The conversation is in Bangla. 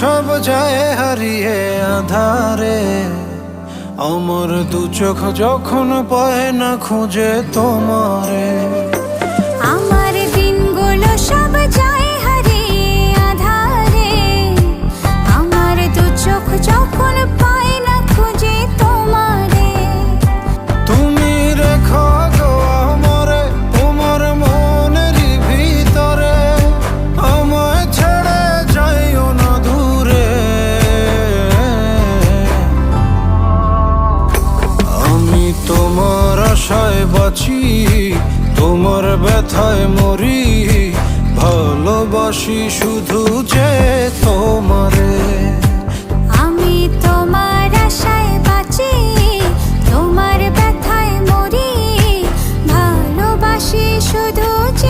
সব যায় হারিয়ে আধারে, আমার দু চোখ যখন পায় না খুঁজে তোমারে। আমার দিনগুলো সব যায় হারিয়ে আঁধারে, আমার দু চোখ যখন পায় না খুঁজে তোমারে। তুমি রেখো গো আমরে তোমার মনের ভিতরে, আমায় ছেড়ে যাইও না দূরে। আমি তোমার আশায় বাঁচি, তোমার ব্যথায় মরি, ভালোবাসি শুধু যে তোমারে। আমি তোমার আশায়